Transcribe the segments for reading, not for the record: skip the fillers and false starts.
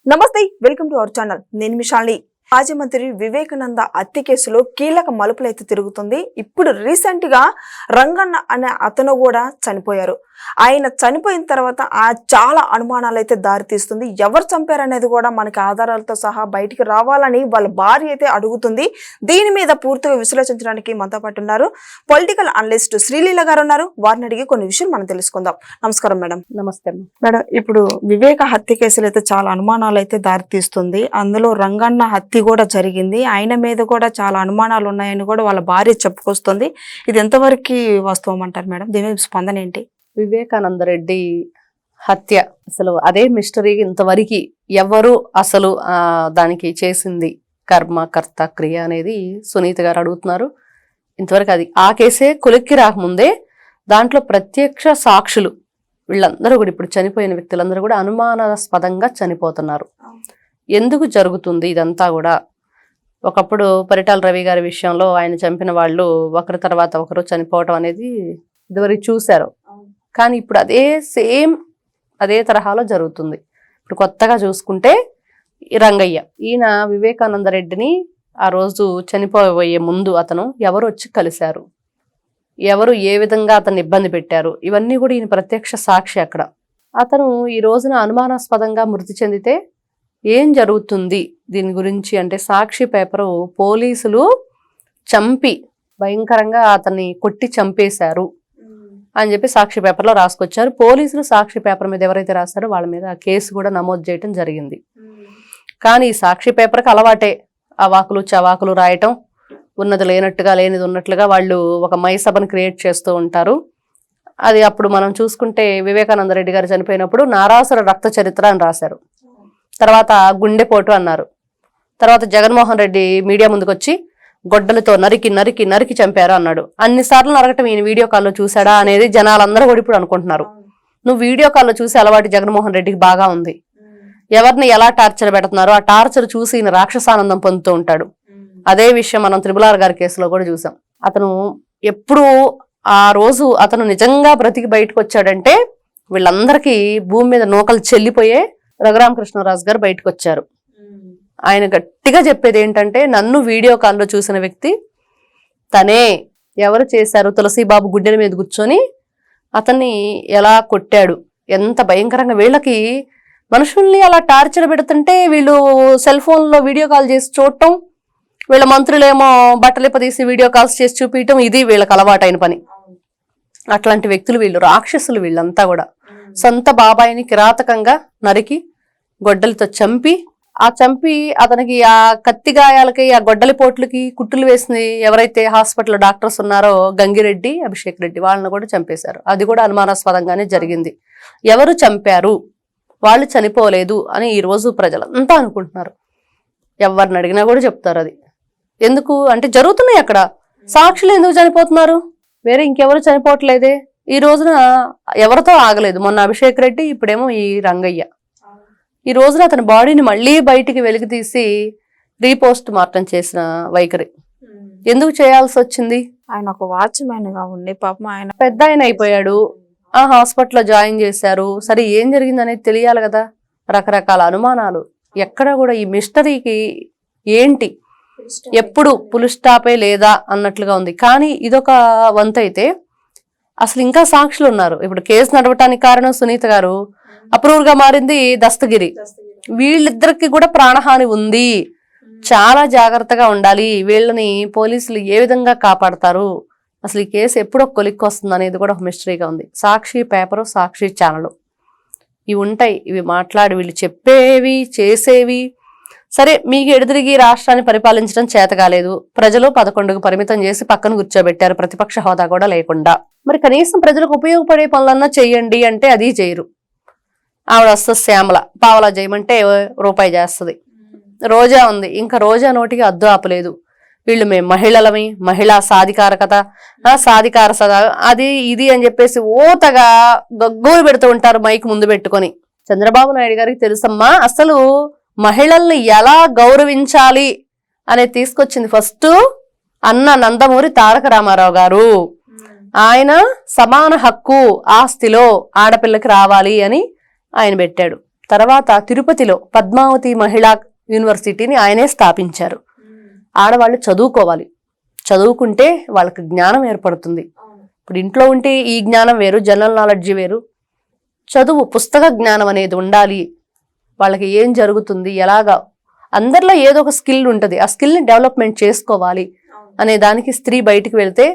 నమస్తే, welcome to our channel. నేను మిషాల్ని. మాజీ మంత్రి వివేకానంద హత్య కేసులో కీలక మలుపులైతే తిరుగుతుంది. ఇప్పుడు రీసెంట్ గా రంగన్న అనే అతను కూడా చనిపోయారు. ఆయన చనిపోయిన తర్వాత చాలా అనుమానాలు అయితే దారితీస్తుంది. ఎవరు చంపారనేది కూడా మనకి ఆధారాలతో సహా బయటికి రావాలని వాళ్ళ భార్య అయితే అడుగుతుంది. దీని మీద పూర్తిగా విశ్లేషించడానికి మనతో పాటు ఉన్నారు పొలిటికల్ అనలిస్ట్ శ్రీలీల గారు ఉన్నారు. వారిని అడిగి కొన్ని విషయాలు మనం తెలుసుకుందాం. నమస్కారం మేడం. నమస్తే మేడం. ఇప్పుడు వివేక హత్య కేసులు అయితే చాలా అనుమానాలు అయితే దారితీస్తుంది. అందులో రంగన్న హత్య కూడా జరిగింది. ఆయన మీద కూడా చాలా అనుమానాలు ఉన్నాయని కూడా వాళ్ళ భార్య చెప్పుకొస్తుంది. ఇది ఎంతవరకు వాస్తవం అంటారు మేడం? దీని మీద స్పందన ఏంటి? వివేకానంద రెడ్డి హత్య అసలు అదే మిస్టరీ. ఇంతవరకు ఎవరు అసలు దానికి చేసింది కర్త క్రియ అనేది సునీత గారు అడుగుతున్నారు. ఇంతవరకు అది ఆ కేసే కొలిక్కి రాకముందే దాంట్లో ప్రత్యక్ష సాక్షులు వీళ్ళందరూ కూడా ఇప్పుడు చనిపోయిన వ్యక్తులందరూ కూడా అనుమానాస్పదంగా చనిపోతున్నారు. ఎందుకు జరుగుతుంది ఇదంతా కూడా? ఒకప్పుడు పరిటాల రవి గారి విషయంలో ఆయన చంపిన వాళ్ళు ఒకరి తర్వాత ఒకరు చనిపోవటం అనేది ఇదివరకు చూశారు. కానీ ఇప్పుడు అదే తరహాలో జరుగుతుంది. ఇప్పుడు కొత్తగా చూసుకుంటే రంగయ్య, ఈయన వివేకానంద రెడ్డిని ఆ రోజు చనిపోయే ముందు అతను ఎవరు వచ్చి కలిశారు, ఎవరు ఏ విధంగా అతన్ని ఇబ్బంది పెట్టారు, ఇవన్నీ కూడా ఈయన ప్రత్యక్ష సాక్షి. అక్కడ అతను ఈ రోజున అనుమానాస్పదంగా మృతి చెందితే ఏం జరుగుతుంది దీని గురించి అంటే, సాక్షి పేపరు పోలీసులు చంపి భయంకరంగా అతన్ని కొట్టి చంపేశారు అని చెప్పి సాక్షి పేపర్లో రాసుకొచ్చారు. పోలీసులు సాక్షి పేపర్ మీద ఎవరైతే రాస్తారో వాళ్ళ మీద కేసు కూడా నమోదు చేయటం జరిగింది. కానీ ఈ సాక్షి పేపర్కి అలవాటే అవాకులు చవాకులు రాయటం, ఉన్నది లేనట్టుగా లేనిది ఉన్నట్లుగా వాళ్ళు ఒక మైసభను క్రియేట్ చేస్తూ ఉంటారు. అది అప్పుడు మనం చూసుకుంటే వివేకానంద రెడ్డి గారు చనిపోయినప్పుడు నారాసుర రక్త చరిత్ర అని రాశారు. తర్వాత గుండెపోటు అన్నారు. తర్వాత జగన్మోహన్ రెడ్డి మీడియా ముందుకు వచ్చి గొడ్డలతో నరికి నరికి నరికి చంపారు అన్నాడు. అన్నిసార్లు నరకటం ఈయన వీడియో కాల్లో చూసాడా అనేది జనాలందరూ కూడా ఇప్పుడు అనుకుంటున్నారు. నువ్వు వీడియో కాల్లో చూసి అలవాటు జగన్మోహన్ రెడ్డికి బాగా ఉంది. ఎవరిని ఎలా టార్చర్ పెడుతున్నారో ఆ టార్చర్ చూసి ఈయన రాక్షసానందం పొందుతూ ఉంటాడు. అదే విషయం మనం త్రిపులార్ గారి కేసులో కూడా చూసాం. అతను ఎప్పుడు ఆ రోజు అతను నిజంగా బ్రతికి బయటకు వచ్చాడంటే వీళ్ళందరికీ భూమి మీద నూకలు చెల్లిపోయే రఘురామకృష్ణరాజు గారు బయటకు వచ్చారు. ఆయన గట్టిగా చెప్పేది ఏంటంటే, నన్ను వీడియో కాల్లో చూసిన వ్యక్తి తనే. ఎవరు చేశారు? తులసిబాబు గుడ్డెల మీద కూర్చొని అతన్ని ఎలా కొట్టాడు, ఎంత భయంకరంగా. వీళ్ళకి మనుషుల్ని అలా టార్చర్ పెడుతుంటే వీళ్ళు సెల్ ఫోన్లో వీడియో కాల్ చేసి చూడటం, వీళ్ళ మంత్రులేమో బట్టలిప్పదీసి వీడియో కాల్స్ చేసి చూపించటం, ఇది వీళ్ళకి అలవాటైన పని. అట్లాంటి వ్యక్తులు వీళ్ళు, రాక్షసులు వీళ్ళంతా కూడా. సొంత బాబాయిని కిరాతకంగా నరికి గొడ్డలితో చంపి అతనికి ఆ కత్తి గాయాలకి ఆ గొడ్డలి పోట్లకి కుట్టులు వేసింది ఎవరైతే హాస్పిటల్ డాక్టర్స్ ఉన్నారో గంగిరెడ్డి, అభిషేక్ రెడ్డి, వాళ్ళని కూడా చంపేశారు. అది కూడా అనుమానాస్పదంగానే జరిగింది. ఎవరు చంపారు? వాళ్ళు చనిపోలేదు అని ఈ రోజు ప్రజలంతా అనుకుంటున్నారు. ఎవరిని అడిగినా కూడా చెప్తారు అది. ఎందుకు అంటే జరుగుతున్నాయి అక్కడ సాక్షులు. ఎందుకు చనిపోతున్నారు? వేరే ఇంకెవరు చనిపోవట్లేదే. ఈ రోజున ఎవరితో ఆగలేదు. మొన్న అభిషేక్ రెడ్డి, ఇప్పుడేమో ఈ రంగయ్య. ఈ రోజున అతని బాడీని మళ్ళీ బయటికి వెలికి తీసి రీపోస్ట్ మార్టం చేసిన వైఖరి ఎందుకు చేయాల్సి వచ్చింది? ఆయన ఒక వాచ్మెన్ గా ఉండి పాపం ఆయన పెద్ద ఆయన అయిపోయాడు. ఆ హాస్పిటల్లో జాయిన్ చేశారు. సరే ఏం జరిగింది అనేది తెలియాలి కదా. రకరకాల అనుమానాలు. ఎక్కడ కూడా ఈ మిస్టరీకి ఏంటి, ఎప్పుడు పులి స్టాపే లేదా అన్నట్లుగా ఉంది. కానీ ఇదొక వంత అయితే అసలు ఇంకా సాక్షులు ఉన్నారు. ఇప్పుడు కేసు నడవటానికి కారణం సునీత గారు, అప్రూవర్ గా మారింది దస్తగిరి. వీళ్ళిద్దరికి కూడా ప్రాణహాని ఉంది. చాలా జాగ్రత్తగా ఉండాలి. వీళ్ళని పోలీసులు ఏ విధంగా కాపాడతారు, అసలు ఈ కేసు ఎప్పుడు ఒక కొలిక్కి వస్తుంది అనేది కూడా ఒక మిస్టరీగా ఉంది. సాక్షి పేపరు, సాక్షి ఛానల్ ఇవి ఉంటాయి. ఇవి మాట్లాడి వీళ్ళు చెప్పేవి చేసేవి. సరే, మీకు ఎదురుగి రాష్ట్రాన్ని పరిపాలించడం చేత కాలేదు. ప్రజలు 11కు పరిమితం చేసి పక్కన కూర్చోబెట్టారు, ప్రతిపక్ష హోదా కూడా లేకుండా. మరి కనీసం ప్రజలకు ఉపయోగపడే పనులన్నా చెయ్యండి అంటే అది చేయరు. ఆవిడ వస్తుంది శ్యామల, పావలా చేయమంటే రూపాయి చేస్తుంది. రోజా ఉంది, ఇంకా రోజా నోటికి అద్దు ఆపలేదు. వీళ్ళు మేము మహిళలమి, మహిళా సాధికారకత, సాధికార సదా అది ఇది అని చెప్పేసి ఓతగా గగ్గోలు పెడుతూ ఉంటారు మైక్ ముందు పెట్టుకొని. చంద్రబాబు నాయుడు గారికి తెలుసమ్మా అసలు మహిళల్ని ఎలా గౌరవించాలి అనేది తీసుకొచ్చింది ఫస్ట్ అన్న నందమూరి తారక రామారావు గారు. ఆయన సమాన హక్కు ఆస్తిలో ఆడపిల్లకి రావాలి అని ఆయన పెట్టాడు. తర్వాత తిరుపతిలో పద్మావతి మహిళా యూనివర్సిటీని ఆయనే స్థాపించారు. ఆడవాళ్ళు చదువుకోవాలి, చదువుకుంటే వాళ్ళకి జ్ఞానం ఏర్పడుతుంది. ఇప్పుడు ఇంట్లో ఉంటే ఈ జ్ఞానం వేరు, జనరల్ నాలెడ్జ్ వేరు. చదువు, పుస్తక జ్ఞానం అనేది ఉండాలి. వాళ్ళకి ఏం జరుగుతుంది, ఎలాగా, అందరిలో ఏదో ఒక స్కిల్ ఉంటుంది, ఆ స్కిల్ని డెవలప్మెంట్ చేసుకోవాలి అనే దానికి స్త్రీ బయటికి వెళ్తే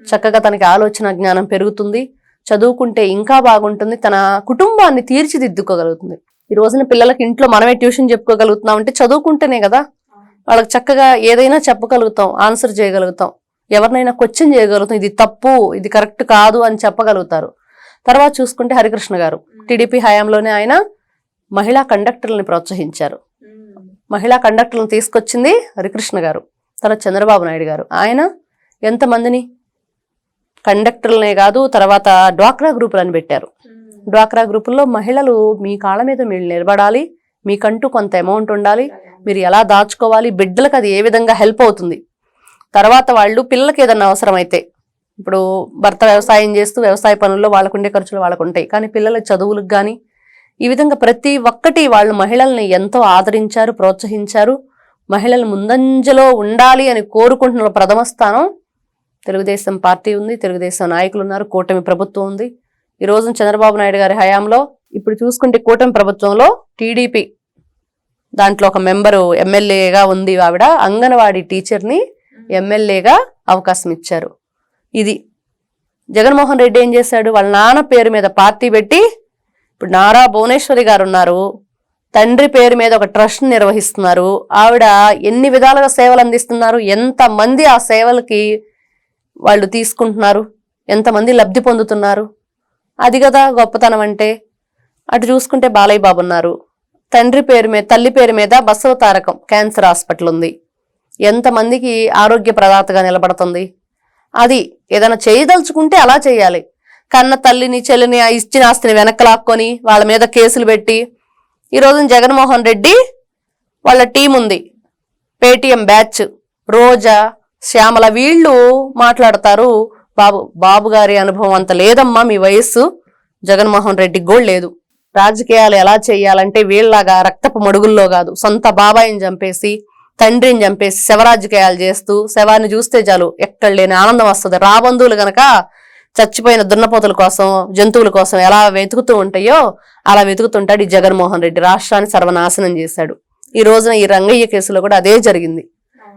చక్కగా తనకి ఆలోచన జ్ఞానం పెరుగుతుంది. చదువుకుంటే ఇంకా బాగుంటుంది, తన కుటుంబాన్ని తీర్చిదిద్దుకోగలుగుతుంది. ఈ రోజున పిల్లలకి ఇంట్లో మనమే ట్యూషన్ చెప్పుకోగలుగుతున్నాం అంటే చదువుకుంటేనే కదా. వాళ్ళకి చక్కగా ఏదైనా చెప్పగలుగుతాం, ఆన్సర్ చేయగలుగుతాం, ఎవరినైనా క్వశ్చన్ చేయగలుగుతాం, ఇది తప్పు ఇది కరెక్ట్ కాదు అని చెప్పగలుగుతారు. తర్వాత చూసుకుంటే హరికృష్ణ గారు టీడీపీ హయాంలోనే ఆయన మహిళా కండక్టర్లని ప్రోత్సహించారు. మహిళా కండక్టర్లను తీసుకొచ్చింది హరికృష్ణ గారు. తర్వాత చంద్రబాబు నాయుడు గారు ఆయన ఎంతమందిని కండక్టర్లనే కాదు, తర్వాత డ్వాక్రా గ్రూపులను పెట్టారు. డ్వాక్రా గ్రూపుల్లో మహిళలు మీ కాళ్ళ మీద మీరు నిలబడాలి, మీకంటూ కొంత అమౌంట్ ఉండాలి, మీరు ఎలా దాచుకోవాలి, బిడ్డలకు అది ఏ విధంగా హెల్ప్ అవుతుంది. తర్వాత వాళ్ళు పిల్లలకి ఏదన్నా అవసరమైతే, ఇప్పుడు భర్త వ్యవసాయం చేస్తూ వ్యవసాయ పనుల్లో వాళ్ళకుండే ఖర్చులు వాళ్ళకు ఉంటాయి, కానీ పిల్లల చదువులకు కానీ ఈ విధంగా ప్రతి ఒక్కటి వాళ్ళు మహిళల్ని ఎంతో ఆదరించారు, ప్రోత్సహించారు. మహిళలు ముందంజలో ఉండాలి అని కోరుకుంటున్న ప్రథమ స్థానం తెలుగుదేశం పార్టీ ఉంది, తెలుగుదేశం నాయకులు ఉన్నారు, కూటమి ప్రభుత్వం ఉంది. ఈ రోజున చంద్రబాబు నాయుడు గారి హయాంలో ఇప్పుడు చూసుకుంటే కూటమి ప్రభుత్వంలో టీడీపీ దాంట్లో ఒక మెంబరు ఎమ్మెల్యేగా ఉంది. ఆవిడ అంగన్వాడీ టీచర్ని ఎమ్మెల్యేగా అవకాశం ఇచ్చారు. ఇది జగన్మోహన్ రెడ్డి ఏం చేశాడు, వాళ్ళ నాన్న పేరు మీద పార్టీ పెట్టి, ఇప్పుడు నారా భువనేశ్వరి గారు ఉన్నారు, తండ్రి పేరు మీద ఒక ట్రస్ట్ నిర్వహిస్తున్నారు. ఆవిడ ఎన్ని విధాలుగా సేవలు అందిస్తున్నారు, ఎంతమంది ఆ సేవలకి వాళ్ళు తీసుకుంటున్నారు, ఎంతమంది లబ్ధి పొందుతున్నారు. అది కదా గొప్పతనం అంటే. అటు చూసుకుంటే బాలయ్య బాబు ఉన్నారు, తండ్రి పేరు మీద తల్లి పేరు మీద బసవ తారకం క్యాన్సర్ హాస్పిటల్ ఉంది, ఎంతమందికి ఆరోగ్య ప్రదాతగా నిలబడుతుంది. అది ఏదైనా చేయదలుచుకుంటే అలా చేయాలి. కన్న తల్లిని చెల్లిని ఇచ్చిన ఆస్తిని వెనక్కి లాక్కొని వాళ్ళ మీద కేసులు పెట్టి, ఈరోజు జగన్మోహన్ రెడ్డి వాళ్ళ టీం ఉంది, పేటిఎం బ్యాచ్, రోజా, శ్యామల, వీళ్ళు మాట్లాడతారు. బాబు గారి అనుభవం అంత లేదమ్మా, మీ వయస్సు జగన్మోహన్ రెడ్డికి కూడా లేదు. రాజకీయాలు ఎలా చేయాలంటే వీళ్ళలాగా రక్తపు మడుగుల్లో కాదు, సొంత బాబాయిని చంపేసి తండ్రిని చంపేసి శవరాజకీయాలు చేస్తూ, శవాన్ని చూస్తే చాలు ఎక్కడ లేని ఆనందం వస్తుంది. రాబంధువులు గనక చచ్చిపోయిన దున్నపోతుల కోసం, జంతువుల కోసం ఎలా వెతుకుతూ ఉంటాయో అలా వెతుకుతుంటాడు ఈ జగన్మోహన్ రెడ్డి. రాష్ట్రాన్ని సర్వనాశనం చేశాడు. ఈ రోజున ఈ రంగయ్య కేసులో కూడా అదే జరిగింది.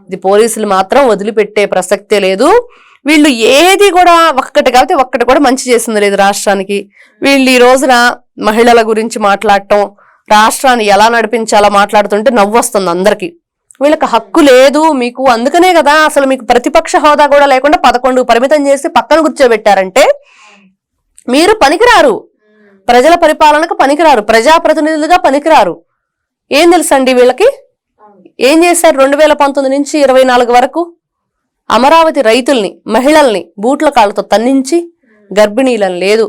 ఇది పోలీసులు మాత్రం వదిలిపెట్టే ప్రసక్తే లేదు. వీళ్ళు ఏది కూడా ఒక్కటి కాబట్టి ఒక్కటి కూడా మంచి చేసింది లేదు రాష్ట్రానికి. వీళ్ళు ఈ రోజున మహిళల గురించి మాట్లాడటం, రాష్ట్రాన్ని ఎలా నడిపించాలో మాట్లాడుతుంటే నవ్వు వస్తుంది అందరికి. వీళ్ళకి హక్కు లేదు మీకు, అందుకనే కదా అసలు మీకు ప్రతిపక్ష హోదా కూడా లేకుండా 11 పరిమితం చేసి పక్కన కూర్చోబెట్టారంటే మీరు పనికిరారు, ప్రజల పరిపాలనకు పనికిరారు, ప్రజాప్రతినిధులుగా పనికిరారు. ఏం తెలుసండి వీళ్ళకి? ఏం చేశారు 2019 నుంచి 24 వరకు? అమరావతి రైతుల్ని, మహిళల్ని బూట్ల కాళ్ళతో తన్నించి, గర్భిణీలను లేదు,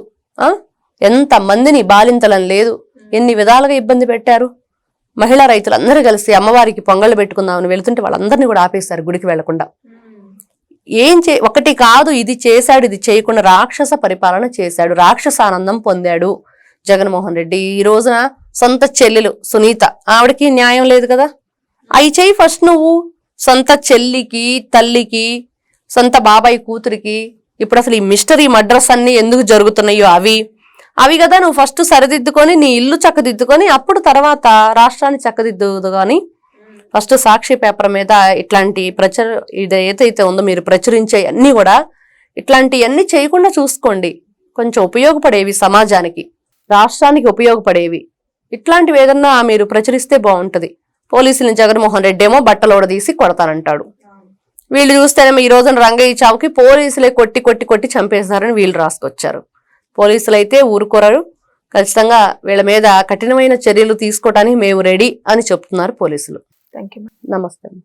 ఎంత మందిని బాలింతలను లేదు, ఎన్ని విధాలుగా ఇబ్బంది పెట్టారు. మహిళా రైతులందరూ కలిసి అమ్మవారికి పొంగళ్ళు పెట్టుకుందామని వెళుతుంటే వాళ్ళందరినీ కూడా ఆపేశారు గుడికి వెళ్లకుండా. ఒకటి కాదు, ఇది చేశాడు, ఇది చేయకుండా రాక్షస పరిపాలన చేశాడు, రాక్షసానందం పొందాడు జగన్మోహన్ రెడ్డి. ఈ రోజున సొంత చెల్లెలు సునీత, ఆవిడకి న్యాయం లేదు కదా, అవి చెయ్యి ఫస్ట్ నువ్వు. సొంత చెల్లికి, తల్లికి, సొంత బాబాయ్ కూతురికి ఇప్పుడు అసలు ఈ మిస్టరీ మర్డర్స్ అన్ని ఎందుకు జరుగుతున్నాయో అవి కదా నువ్వు ఫస్ట్ సరిదిద్దుకొని నీ ఇల్లు చక్కదిద్దుకొని అప్పుడు తర్వాత రాష్ట్రాన్ని చక్కదిద్దు. కానీ ఫస్ట్ సాక్షి పేపర్ మీద ఇట్లాంటి ఇది ఏదైతే ఉందో మీరు ప్రచురించే అన్ని కూడా ఇట్లాంటివన్నీ చేయకుండా చూసుకోండి. కొంచెం ఉపయోగపడేవి, సమాజానికి రాష్ట్రానికి ఉపయోగపడేవి ఇట్లాంటివి ఏదన్నా మీరు ప్రచురిస్తే బాగుంటది. పోలీసులను జగన్మోహన్ రెడ్డి ఏమో బట్టలోడదీసి కొడతానంటాడు. వీళ్ళు చూస్తేనేమో ఈ రోజున రంగయ్య చావుకి పోలీసులే కొట్టి చంపేశారని వీళ్ళు రాసుకొచ్చారు. పోలీసులు అయితే ఊరుకోరారు, ఖచ్చితంగా వీళ్ళ మీద కఠినమైన చర్యలు తీసుకోవడానికి మేము రెడీ అని చెప్తున్నారు పోలీసులు. Thank you. నమస్తే.